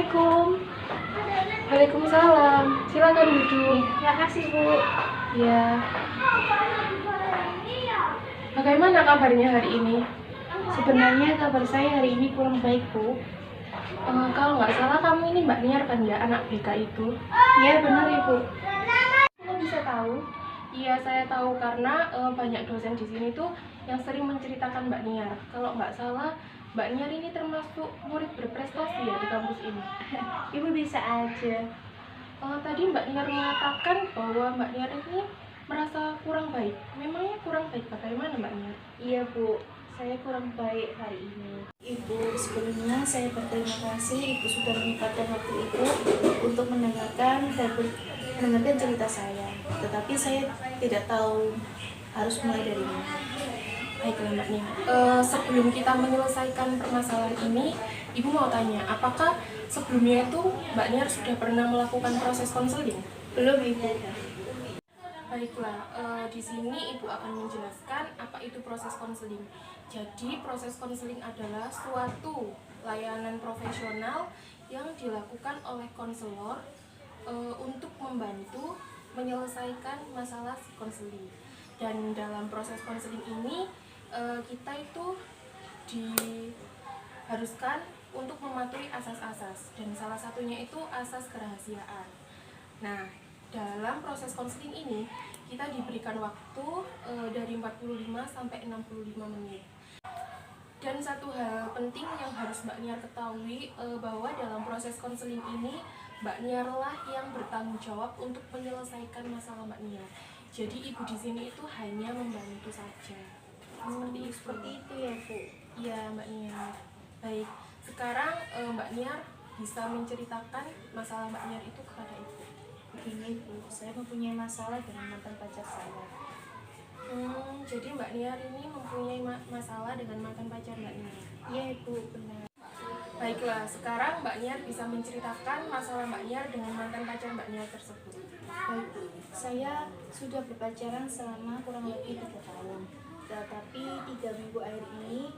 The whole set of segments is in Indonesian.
Assalamualaikum. Waalaikumsalam. Silakan duduk. Terima kasih, Bu. Ya. Bagaimana kabarnya hari ini? Sebenarnya kabar saya hari ini kurang baik, Bu. Kalau nggak salah kamu ini Mbak Niar kan ya, anak BK itu? Ya, benar, Ibu. Kok bisa tahu? Iya, saya tahu karena banyak dosen di sini tuh yang sering menceritakan Mbak Niar. Kalau nggak salah, Mbak Niar ini termasuk murid berprestasi ya di kampus ini. Ibu bisa aja. Tadi Mbak Niar mengatakan bahwa Mbak Niar ini merasa kurang baik. Memangnya kurang baik bagaimana Mbak Niar? Iya, Bu. Saya kurang baik hari ini. Ibu, sebelumnya saya berterima kasih Ibu sudah menyempatkan waktu Ibu untuk mendengarkan cerita saya. Tetapi saya tidak tahu harus mulai dari mana. Baiklah Mbak Niar. Sebelum kita menyelesaikan permasalahan ini, Ibu mau tanya, apakah sebelumnya itu Mbak Niar sudah pernah melakukan proses konseling? Belum, Ibu. Baiklah, di sini Ibu akan menjelaskan apa itu proses konseling. Jadi, proses konseling adalah suatu layanan profesional yang dilakukan oleh konselor untuk membantu menyelesaikan masalah si konseling. Dan dalam proses konseling ini, kita itu diharuskan untuk mematuhi asas-asas, dan salah satunya itu asas kerahasiaan. Nah, dalam proses konseling ini kita diberikan waktu dari 45 sampai 65 menit. Dan satu hal penting yang harus Mbak Niar ketahui, bahwa dalam proses konseling ini Mbak Niar lah yang bertanggung jawab untuk menyelesaikan masalah Mbak Niar. Jadi Ibu di sini itu hanya membantu saja. Seperti itu ya, Bu. Iya, Mbak Niar. Baik, sekarang Mbak Niar bisa menceritakan masalah Mbak Niar itu kepada Ibu. Begini, Bu, saya mempunyai masalah dengan mantan pacar saya. Jadi Mbak Niar ini mempunyai masalah dengan mantan pacar Mbak Niar. Iya, Ibu, benar. Baiklah, sekarang Mbak Niar bisa menceritakan masalah Mbak Niar dengan mantan pacar Mbak Niar tersebut. Baik, Bu. Saya sudah berpacaran selama kurang lebih 3 tahun. Tetapi 3 minggu akhir ini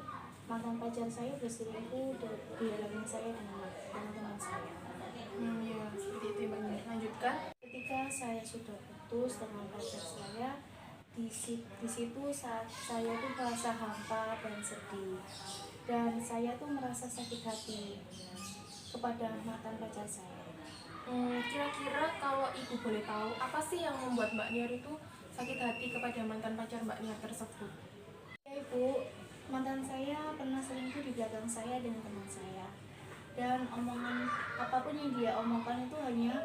mantan pacar saya berselingkuh di hadapan saya dengan teman saya. Ya, seperti itu Mbak Niar. Lanjutkan. Ketika saya sudah putus dengan pacar saya, di situ saya tuh merasa hampa dan sedih, dan saya tuh merasa sakit hati kepada mantan pacar saya. Kira-kira kalau Ibu boleh tahu, apa sih yang membuat Mbak Niar itu sakit hati kepada mantan pacar Mbak Niar tersebut? Ya, Ibu, mantan saya pernah selingkuh di belakang saya dengan teman saya, dan omongan apapun yang dia omongkan itu hanya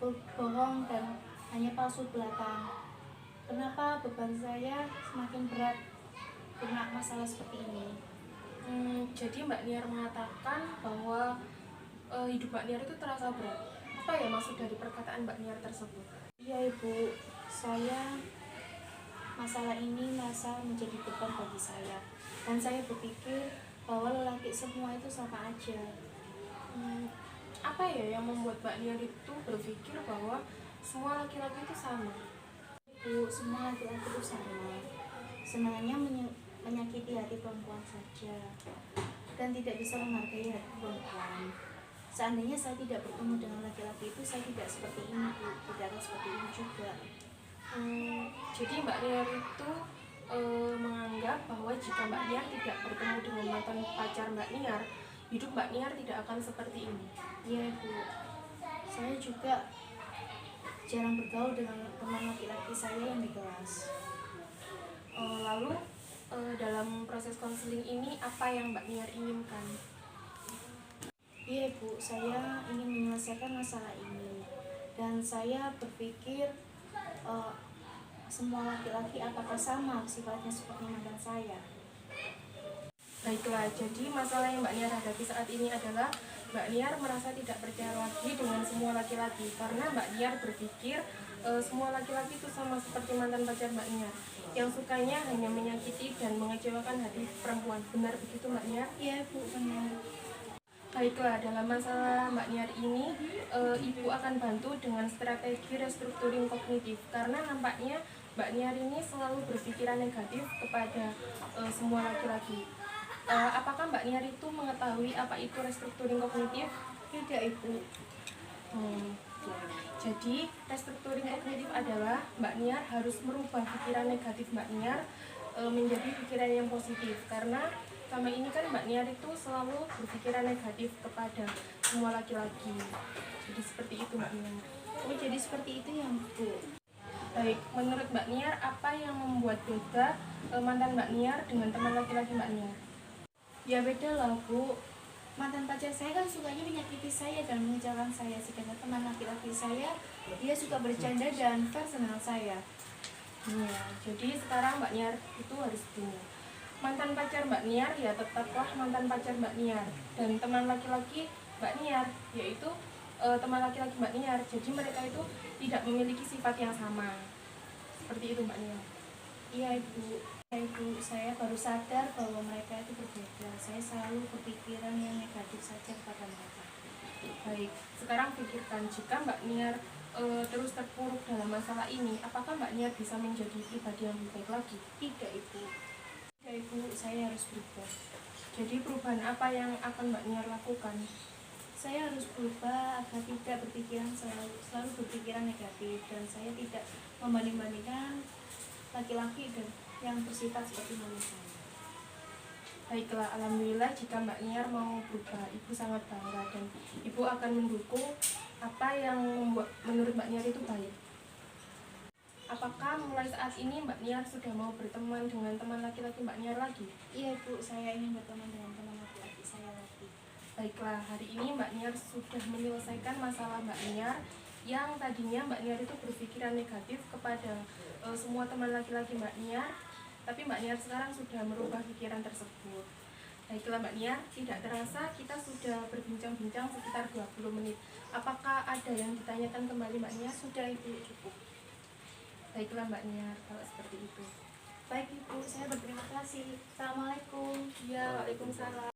bohong dan hanya palsu belakang. Kenapa beban saya semakin berat karena masalah seperti ini? Jadi Mbak Niar mengatakan bahwa hidup Mbak Niar itu terasa berat. Apa ya maksud dari perkataan Mbak Niar tersebut? Iya, Ibu, masalah ini merasa menjadi beban bagi saya, dan saya berpikir bahwa lelaki semua itu sama aja. Apa ya yang membuat Mbak Niar itu berpikir bahwa semua laki-laki itu sama? Bu, semua laki-laki itu sama, senangnya menyakiti hati perempuan saja, dan tidak bisa menghargai hati perempuan. Seandainya saya tidak bertemu dengan laki-laki itu, saya tidak seperti ini, Bu. Tidak akan seperti ini juga. Jadi Mbak Niar itu menganggap bahwa jika Mbak Niar tidak bertemu dengan mantan pacar Mbak Niar, hidup Mbak Niar tidak akan seperti ini. Iya, Bu. Saya juga jarang bergaul dengan teman laki-laki saya yang di kelas. Lalu dalam proses konseling ini apa yang Mbak Niar inginkan? Iya, Bu, saya ingin menyelesaikan masalah ini, dan saya berpikir semua laki-laki apakah sama sifatnya seperti mantan saya. Baiklah, jadi masalah yang Mbak Niar hadapi saat ini adalah Mbak Niar merasa tidak percaya lagi dengan semua laki-laki, karena Mbak Niar berpikir semua laki-laki itu sama seperti mantan pacar Mbak Niar, yang sukanya hanya menyakiti dan mengecewakan hati perempuan. Benar begitu Mbak Niar? Iya, Bu, benar. Baiklah, dalam masalah Mbak Niar ini, Ibu akan bantu dengan strategi restrukturing kognitif, karena nampaknya Mbak Niar ini selalu berpikiran negatif kepada semua laki-laki. Apakah Mbak Niar itu mengetahui apa itu restrukturing kognitif? Tidak Ibu. Jadi restructuring kognitif adalah Mbak Niar harus merubah pikiran negatif Mbak Niar menjadi pikiran yang positif, karena selama ini kan Mbak Niar itu selalu berpikiran negatif kepada semua laki-laki. Jadi seperti itu Mbak Niar. Oh, jadi seperti itu ya Bu. Baik, menurut Mbak Niar apa yang membuat beda mantan Mbak Niar dengan teman laki-laki Mbak Niar? Ya beda lah Bu. Mantan pacar saya kan sukanya menyakiti saya dan mengecewakan saya, sedangkan teman laki-laki saya dia suka bercanda dan fair dengan saya. Ya, jadi sekarang Mbak Niar itu harus punya mantan pacar Mbak Niar, ya tetaplah mantan pacar Mbak Niar, dan teman laki-laki Mbak Niar yaitu teman laki-laki Mbak Niar. Jadi mereka itu tidak memiliki sifat yang sama. Seperti itu Mbak Niar. Iya Ibu. Ya Ibu, saya baru sadar bahwa mereka itu berbeda. Saya selalu berpikiran yang negatif saja kepada mereka. Baik, sekarang pikirkan jika Mbak Niar terus terpuruk dalam masalah ini, apakah Mbak Niar bisa menjadi pribadi yang lebih baik lagi? Tidak Ibu. Tidak Ibu, saya harus berubah. Jadi perubahan apa yang akan Mbak Niar lakukan? Saya harus berubah agar tidak berpikiran selalu berpikiran negatif, dan saya tidak membanding-bandingkan laki-laki dan yang bersifat seperti mama saya. Baiklah, alhamdulillah jika Mbak Niar mau berubah, Ibu sangat bangga dan Ibu akan mendukung apa yang menurut Mbak Niar itu baik. Apakah mulai saat ini Mbak Niar sudah mau berteman dengan teman laki-laki Mbak Niar lagi? Iya Bu, saya ingin berteman dengan teman laki-laki saya lagi. Baiklah, hari ini Mbak Niar sudah menyelesaikan masalah Mbak Niar yang tadinya Mbak Niar itu berpikiran negatif kepada semua teman laki-laki Mbak Niar, tapi Mbak Niar sekarang sudah merubah pikiran tersebut. Baiklah Mbak Niar, tidak terasa kita sudah berbincang-bincang sekitar 20 menit. Apakah ada yang ditanyakan kembali Mbak Niar? Sudah Ibu, cukup. Baiklah Mbak Niar, kalau seperti itu. Baik Ibu, saya berterima kasih. Assalamualaikum. Ya, waalaikumsalam.